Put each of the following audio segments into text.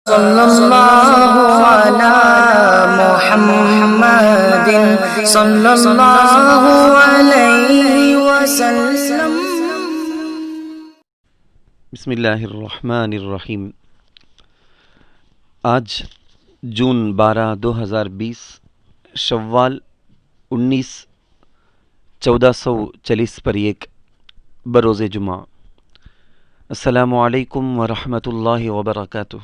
صلی اللہ علی محمد صلی اللہ علیہ وسلم۔ بسم اللہ الرحمن الرحیم۔ آج جون 12 2020 شوال 19 1440 پر ایک بروز جمعہ۔ السلام علیکم ورحمۃ اللہ وبرکاتہ۔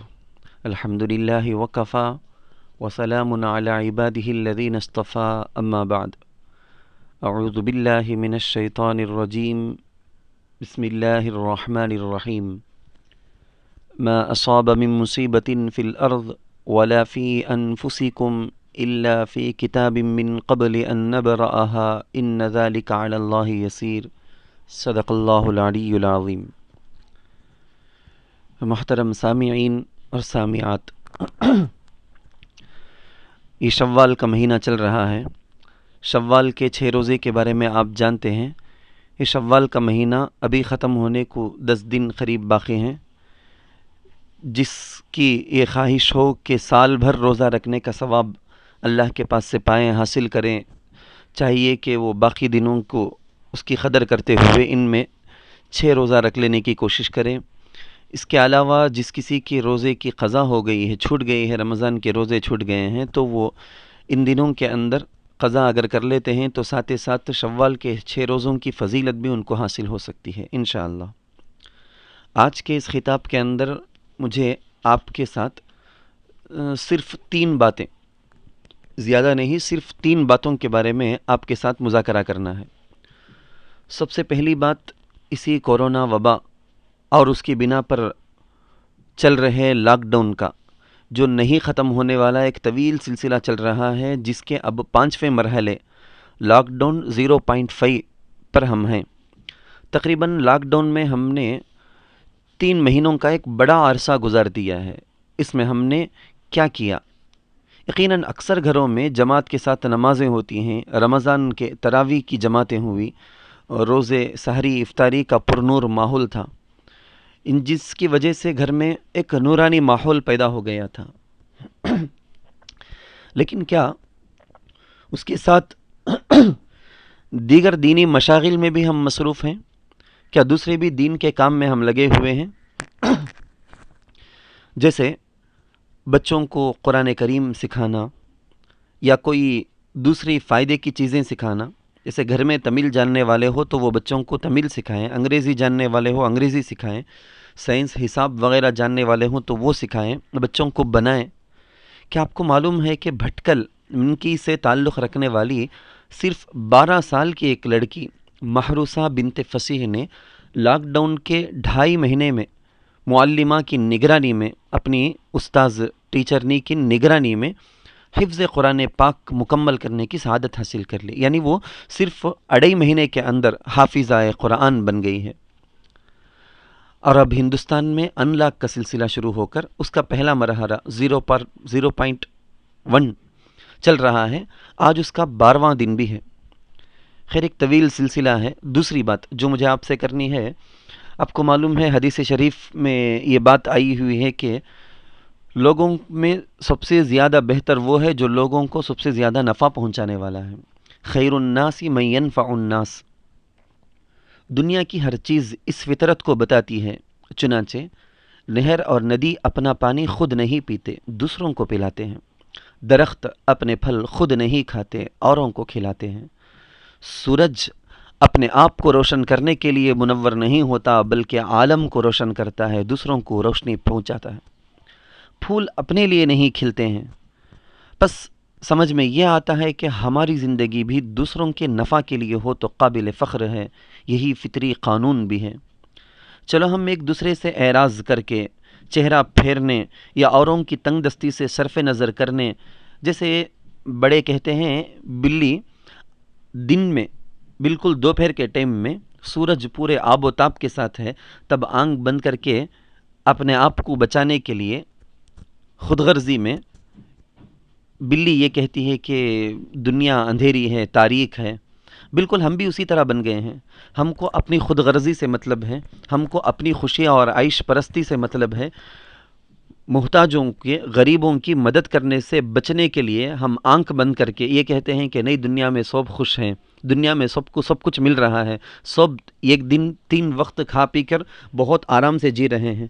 الحمد للہ وکفا وسلام علی عبادہ الذین اصطفیٰ، اما بعد۔ اعوذ باللہ من الشیطان الرجیم، بسم اللہ الرحمن الرحیم۔ ما اصاب من مصیبت فی الارض ولا فی انفسکم الا فی کتاب من قبل ان نبرأها ان ذلک علی اللہ یسیر، صدق اللہ العلی العظیم۔ محترم سامعین اور سامعات، یہ شوال کا مہینہ چل رہا ہے۔ شوال کے 6 روزے کے بارے میں آپ جانتے ہیں۔ یہ شوال کا مہینہ ابھی ختم ہونے کو 10 دن قریب باقی ہیں۔ جس کی یہ خواہش ہو کہ سال بھر روزہ رکھنے کا ثواب اللہ کے پاس سے پائیں، حاصل کریں، چاہیے کہ وہ باقی دنوں کو اس کی قدر کرتے ہوئے ان میں 6 روزہ رکھ لینے کی کوشش کریں۔ اس کے علاوہ جس کسی کے روزے کی قضا ہو گئی ہے، چھوٹ گئی ہے، رمضان کے روزے چھوٹ گئے ہیں، تو وہ ان دنوں کے اندر قضا اگر کر لیتے ہیں تو ساتھ ساتھ شوال کے 6 روزوں کی فضیلت بھی ان کو حاصل ہو سکتی ہے انشاءاللہ۔ آج کے اس خطاب کے اندر مجھے آپ کے ساتھ صرف 3 باتیں، زیادہ نہیں، صرف 3 باتوں کے بارے میں آپ کے ساتھ مذاکرہ کرنا ہے۔ سب سے پہلی بات، اسی کورونا وبا اور اس کی بنا پر چل رہے لاک ڈاؤن کا، جو نہیں ختم ہونے والا ایک طویل سلسلہ چل رہا ہے، جس کے اب 5ویں مرحلے لاک ڈاؤن 0.5 پر ہم ہیں۔ تقریباً لاک ڈاؤن میں ہم نے 3 مہینوں کا ایک بڑا عرصہ گزار دیا ہے۔ اس میں ہم نے کیا کیا؟ یقیناً اکثر گھروں میں جماعت کے ساتھ نمازیں ہوتی ہیں، رمضان کے تراویح کی جماعتیں ہوئی، روزے، سحری، افطاری کا پرنور ماحول تھا، جس کی وجہ سے گھر میں ایک نورانی ماحول پیدا ہو گیا تھا۔ لیکن کیا اس کے ساتھ دیگر دینی مشاغل میں بھی ہم مصروف ہیں؟ کیا دوسرے بھی دین کے کام میں ہم لگے ہوئے ہیں؟ جیسے بچوں کو قرآن کریم سکھانا یا کوئی دوسری فائدے کی چیزیں سکھانا۔ جیسے گھر میں تمل جاننے والے ہو تو وہ بچوں کو تمل سکھائیں، انگریزی جاننے والے ہو انگریزی سکھائیں، سائنس حساب وغیرہ جاننے والے ہوں تو وہ سکھائیں، بچوں کو بنائیں۔ کیا آپ کو معلوم ہے کہ بھٹکل منکی سے تعلق رکھنے والی صرف 12 سال کی ایک لڑکی محروسہ بنت فصیح نے لاک ڈاؤن کے 2.5 مہینے میں معلمہ کی نگرانی میں، اپنی استاذ ٹیچرنی کی نگرانی میں حفظ قرآن پاک مکمل کرنے کی سعادت حاصل کر لی؟ یعنی وہ صرف 2.5 مہینے کے اندر حافظہ قرآن بن گئی ہے۔ اور اب ہندوستان میں ان لاک کا سلسلہ شروع ہو کر اس کا پہلا مرحلہ 0.1 چل رہا ہے، آج اس کا 12واں دن بھی ہے۔ خیر، ایک طویل سلسلہ ہے۔ دوسری بات جو مجھے آپ سے کرنی ہے، آپ کو معلوم ہے حدیث شریف میں یہ بات آئی ہوئی ہے کہ لوگوں میں سب سے زیادہ بہتر وہ ہے جو لوگوں کو سب سے زیادہ نفع پہنچانے والا ہے۔ خیر الناس من ينفع الناس۔ دنیا کی ہر چیز اس فطرت کو بتاتی ہے، چنانچہ نہر اور ندی اپنا پانی خود نہیں پیتے، دوسروں کو پلاتے ہیں۔ درخت اپنے پھل خود نہیں کھاتے، اوروں کو کھلاتے ہیں۔ سورج اپنے آپ کو روشن کرنے کے لیے منور نہیں ہوتا، بلکہ عالم کو روشن کرتا ہے، دوسروں کو روشنی پہنچاتا ہے۔ پھول اپنے لیے نہیں کھلتے ہیں۔ بس سمجھ میں یہ آتا ہے کہ ہماری زندگی بھی دوسروں کے نفع کے لیے ہو تو قابل فخر ہے، یہی فطری قانون بھی ہے۔ چلو ہم ایک دوسرے سے اعراض کر کے، چہرہ پھیرنے یا اوروں کی تنگ دستی سے صرف نظر کرنے، جیسے بڑے کہتے ہیں بلی دن میں بالکل دوپہر کے ٹائم میں سورج پورے آب و تاب کے ساتھ ہے، تب آنکھ بند کر کے اپنے آپ کو بچانے کے لیے خود غرضی میں بلی یہ کہتی ہے کہ دنیا اندھیری ہے، تاریک ہے۔ بالکل ہم بھی اسی طرح بن گئے ہیں۔ ہم کو اپنی خود غرضی سے مطلب ہے، ہم کو اپنی خوشیاں اور عیش پرستی سے مطلب ہے۔ محتاجوں کے غریبوں کی مدد کرنے سے بچنے کے لیے ہم آنکھ بند کر کے یہ کہتے ہیں کہ نہیں دنیا میں سب خوش ہیں، دنیا میں سب کو سب کچھ مل رہا ہے، سب ایک دن 3 وقت کھا پی کر بہت آرام سے جی رہے ہیں۔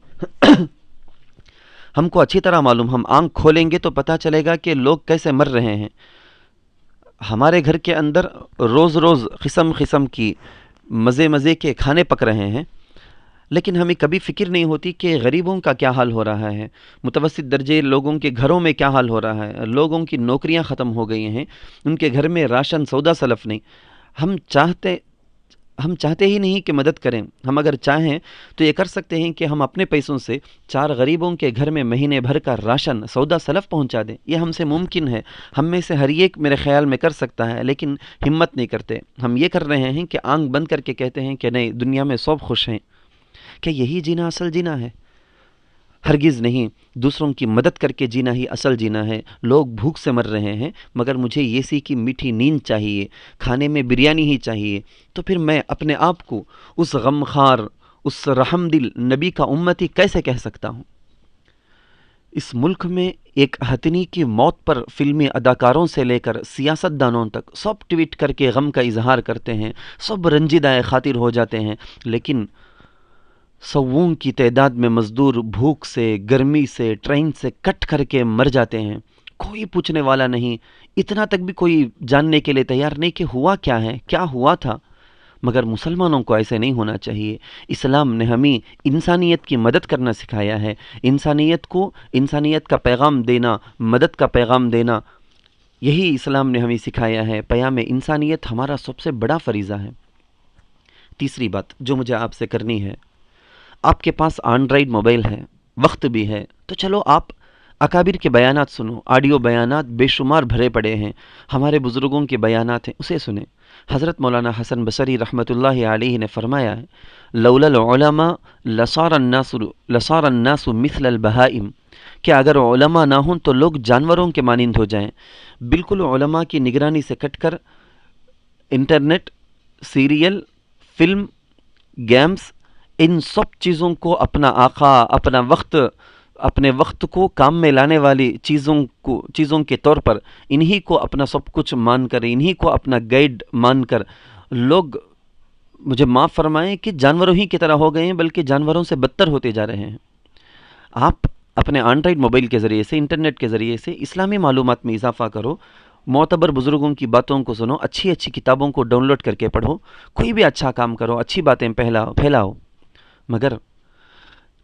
ہم کو اچھی طرح معلوم، ہم آنکھ کھولیں گے تو پتہ چلے گا کہ لوگ کیسے مر رہے ہیں۔ ہمارے گھر کے اندر روز روز قسم قسم کی مزے کے کھانے پک رہے ہیں، لیکن ہمیں کبھی فکر نہیں ہوتی کہ غریبوں کا کیا حال ہو رہا ہے، متوسط درجے لوگوں کے گھروں میں کیا حال ہو رہا ہے، لوگوں کی نوکریاں ختم ہو گئی ہیں، ان کے گھر میں راشن سودا سلف نہیں۔ ہم چاہتے ہی نہیں کہ مدد کریں۔ ہم اگر چاہیں تو یہ کر سکتے ہیں کہ ہم اپنے پیسوں سے 4 غریبوں کے گھر میں مہینے بھر کا راشن سودا سلف پہنچا دیں۔ یہ ہم سے ممکن ہے، ہم میں سے ہر ایک میرے خیال میں کر سکتا ہے، لیکن ہمت نہیں کرتے۔ ہم یہ کر رہے ہیں کہ آنکھ بند کر کے کہتے ہیں کہ نہیں دنیا میں سب خوش ہیں۔ کیا یہی جینا اصل جینا ہے؟ ہرگز نہیں۔ دوسروں کی مدد کر کے جینا ہی اصل جینا ہے۔ لوگ بھوک سے مر رہے ہیں مگر مجھے یہ سی کی میٹھی نیند چاہیے، کھانے میں بریانی ہی چاہیے، تو پھر میں اپنے آپ کو اس غمخوار، اس رحم دل نبی کا امتی کیسے کہہ سکتا ہوں؟ اس ملک میں ایک ہتنی کی موت پر فلمی اداکاروں سے لے کر سیاست دانوں تک سب ٹویٹ کر کے غم کا اظہار کرتے ہیں، سب رنجیدہ خاطر ہو جاتے ہیں، لیکن سووں کی تعداد میں مزدور بھوک سے، گرمی سے، ٹرین سے کٹ کر کے مر جاتے ہیں۔ کوئی پوچھنے والا نہیں، اتنا تک بھی کوئی جاننے کے لیے تیار نہیں کہ ہوا کیا ہے، کیا ہوا تھا۔ مگر مسلمانوں کو ایسے نہیں ہونا چاہیے۔ اسلام نے ہمیں انسانیت کی مدد کرنا سکھایا ہے، انسانیت کا پیغام دینا، مدد کا پیغام دینا، یہی اسلام نے ہمیں سکھایا ہے۔ پیام انسانیت ہمارا سب سے بڑا فریضہ ہے۔ تیسری بات جو مجھے آپ سے کرنی ہے، آپ کے پاس اینڈرائڈ موبائل ہے، وقت بھی ہے، تو چلو آپ اکابر کے بیانات سنو۔ آڈیو بیانات بے شمار بھرے پڑے ہیں، ہمارے بزرگوں کے بیانات ہیں، اسے سنیں۔ حضرت مولانا حسن بصری رحمۃ اللہ علیہ نے فرمایا ہے، لولا العلماء لصار الناس مثل البہائم، کہ اگر علماء نہ ہوں تو لوگ جانوروں کے مانند ہو جائیں۔ بالکل علماء کی نگرانی سے کٹ کر انٹرنیٹ، سیریل، فلم، گیمز، ان سب چیزوں کو اپنا آقا، اپنے وقت کو کام میں لانے والی چیزوں کے طور پر انہی کو اپنا سب کچھ مان کر، انہی کو اپنا گائیڈ مان کر لوگ، مجھے معاف فرمائیں، کہ جانوروں ہی کی طرح ہو گئے ہیں، بلکہ جانوروں سے بدتر ہوتے جا رہے ہیں۔ آپ اپنے اینڈرائڈ موبائل کے ذریعے سے، انٹرنیٹ کے ذریعے سے اسلامی معلومات میں اضافہ کرو، معتبر بزرگوں کی باتوں کو سنو، اچھی کتابوں کو ڈاؤن لوڈ کر کے پڑھو، کوئی بھی اچھا کام کرو، اچھی باتیں پھیلاؤ۔ مگر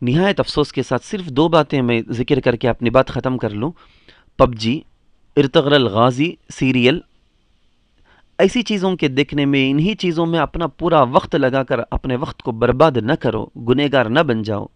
نہایت افسوس کے ساتھ صرف 2 باتیں میں ذکر کر کے اپنی بات ختم کر لوں۔ پب جی، ارطغرل غازی، سیریل، ایسی چیزوں کے دیکھنے میں، انہی چیزوں میں اپنا پورا وقت لگا کر اپنے وقت کو برباد نہ کرو، گنہگار نہ بن جاؤ۔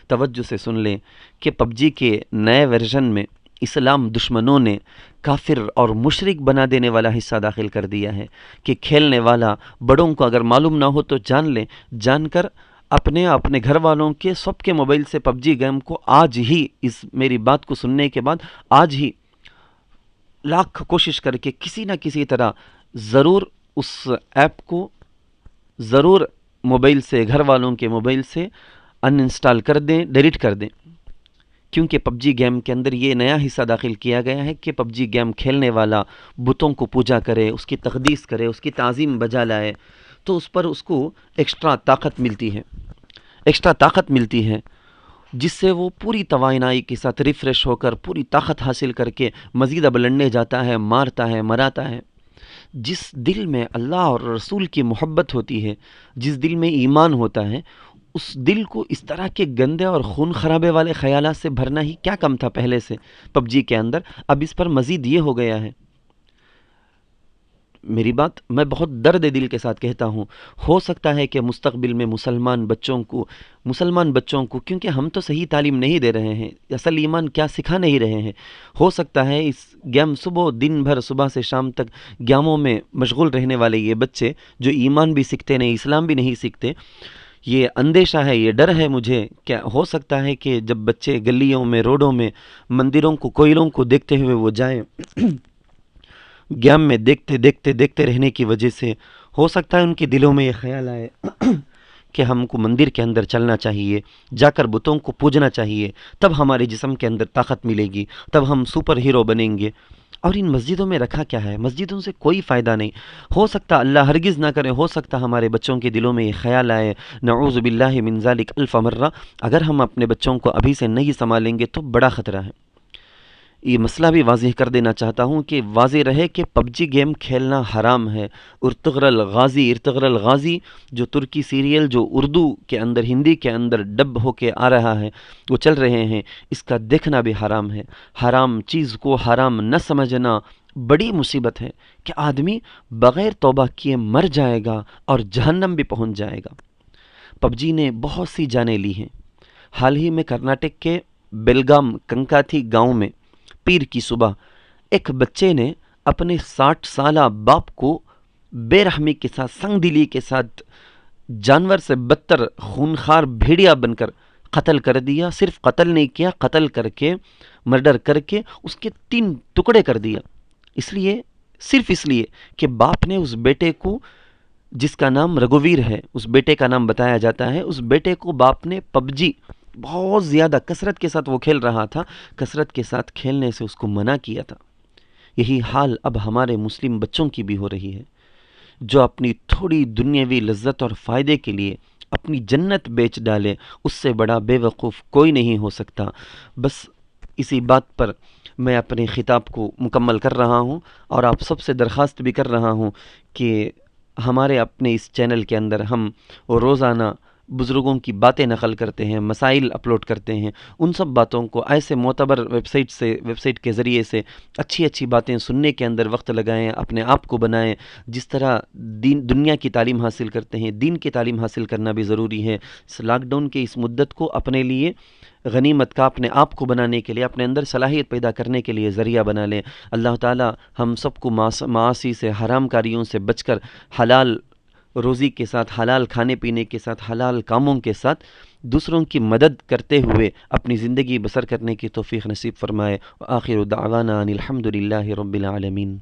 توجہ سے سن لیں کہ پب جی کے نئے ورژن میں اسلام دشمنوں نے کافر اور مشرک بنا دینے والا حصہ داخل کر دیا ہے کہ کھیلنے والا بڑوں کو اگر معلوم نہ ہو تو جان لیں، جان کر اپنے گھر والوں کے سب کے موبائل سے پب جی گیم کو آج ہی، اس میری بات کو سننے کے بعد آج ہی لاکھ کوشش کر کے کسی نہ کسی طرح ضرور اس ایپ کو ضرور موبائل سے، گھر والوں کے موبائل سے ان انسٹال کر دیں، ڈیلیٹ کر دیں، کیونکہ پب جی گیم کے اندر یہ نیا حصہ داخل کیا گیا ہے کہ پب جی گیم کھیلنے والا بتوں کو پوجا کرے، اس کی تقدیس کرے، اس کی تعظیم بجا لائے، تو اس پر اس کو ایکسٹرا طاقت ملتی ہے، جس سے وہ پوری توانائی کے ساتھ ریفریش ہو کر پوری طاقت حاصل کر کے مزید اب لڑنے جاتا ہے، مارتا ہے، مراتا ہے۔ جس دل میں اللہ اور رسول کی محبت ہوتی ہے، جس دل میں ایمان ہوتا ہے، اس دل کو اس طرح کے گندے اور خون خرابے والے خیالات سے بھرنا ہی کیا کم تھا پہلے سے پب جی کے اندر۔ اب اس پر مزید یہ ہو گیا ہے۔ میری بات میں بہت درد دل کے ساتھ کہتا ہوں، ہو سکتا ہے کہ مستقبل میں مسلمان بچوں کو کیونکہ ہم تو صحیح تعلیم نہیں دے رہے ہیں، اصل ایمان کیا سکھا نہیں رہے ہیں، ہو سکتا ہے اس گیم دن بھر صبح سے شام تک گیموں میں مشغول رہنے والے یہ بچے جو ایمان بھی سیکھتے نہیں، اسلام بھی نہیں سیکھتے، یہ اندیشہ ہے، یہ ڈر ہے مجھے، کیا ہو سکتا ہے کہ جب بچے گلیوں میں، روڈوں میں، مندروں کو، کوئلوں کو دیکھتے ہوئے وہ جائیں، گیم میں دیکھتے رہنے کی وجہ سے ہو سکتا ہے ان کے دلوں میں یہ خیال آئے کہ ہم کو مندر کے اندر چلنا چاہیے، جا کر بتوں کو پوجنا چاہیے، تب ہمارے جسم کے اندر طاقت ملے گی، تب ہم سپر ہیرو بنیں گے۔ اور ان مسجدوں میں رکھا کیا ہے؟ مسجدوں سے کوئی فائدہ نہیں۔ ہو سکتا اللہ ہرگز نہ کرے، ہو سکتا ہمارے بچوں کے دلوں میں یہ خیال آئے، نعوذ باللہ من ذالک الف مرہ، اگر ہم اپنے بچوں کو ابھی سے نہیں سنبھالیں گے تو بڑا خطرہ ہے۔ یہ مسئلہ بھی واضح کر دینا چاہتا ہوں کہ واضح رہے کہ پب جی گیم کھیلنا حرام ہے۔ ارطغرل غازی جو ترکی سیریل جو اردو کے اندر، ہندی کے اندر ڈب ہو کے آ رہا ہے، وہ چل رہے ہیں، اس کا دیکھنا بھی حرام ہے۔ حرام چیز کو حرام نہ سمجھنا بڑی مصیبت ہے کہ آدمی بغیر توبہ کیے مر جائے گا اور جہنم بھی پہنچ جائے گا۔ پب جی نے بہت سی جانیں لی ہیں۔ حال ہی میں کرناٹک کے بیلگام کنکاتھی گاؤں میں پیر کی صبح ایک بچے نے اپنے 60 سالہ باپ کو بے رحمی کے ساتھ، سنگ دلی کے ساتھ، جانور سے بدتر خونخوار بھیڑیا بن کر قتل کر دیا۔ صرف قتل نہیں کیا، قتل کر کے، مرڈر کر کے اس کے 3 ٹکڑے کر دیا۔ صرف اس لیے کہ باپ نے اس بیٹے کو، جس کا نام رگھوویر ہے، اس بیٹے کا نام بتایا جاتا ہے، اس بیٹے کو باپ نے پب جی بہت زیادہ کثرت کے ساتھ وہ کھیل رہا تھا، کثرت کے ساتھ کھیلنے سے اس کو منع کیا تھا۔ یہی حال اب ہمارے مسلم بچوں کی بھی ہو رہی ہے، جو اپنی تھوڑی دنیاوی لذت اور فائدے کے لیے اپنی جنت بیچ ڈالے، اس سے بڑا بے وقوف کوئی نہیں ہو سکتا۔ بس اسی بات پر میں اپنے خطاب کو مکمل کر رہا ہوں اور آپ سب سے درخواست بھی کر رہا ہوں کہ ہمارے اپنے اس چینل کے اندر ہم روزانہ بزرگوں کی باتیں نقل کرتے ہیں، مسائل اپلوڈ کرتے ہیں، ان سب باتوں کو ایسے معتبر ویب سائٹ کے ذریعے سے اچھی باتیں سننے کے اندر وقت لگائیں، اپنے آپ کو بنائیں۔ جس طرح دنیا کی تعلیم حاصل کرتے ہیں، دین کی تعلیم حاصل کرنا بھی ضروری ہے۔ اس لاک ڈاؤن کے اس مدت کو اپنے لیے غنیمت کا، اپنے آپ کو بنانے کے لیے، اپنے اندر صلاحیت پیدا کرنے کے لیے ذریعہ بنا لیں۔ اللہ تعالی ہم سب کو معاصی سے، حرام کاریوں سے بچ کر حلال روزی کے ساتھ، حلال کھانے پینے کے ساتھ، حلال کاموں کے ساتھ دوسروں کی مدد کرتے ہوئے اپنی زندگی بسر کرنے کی توفیق نصیب فرمائے۔ وآخر دعوانا ان الحمد للہ رب العالمین۔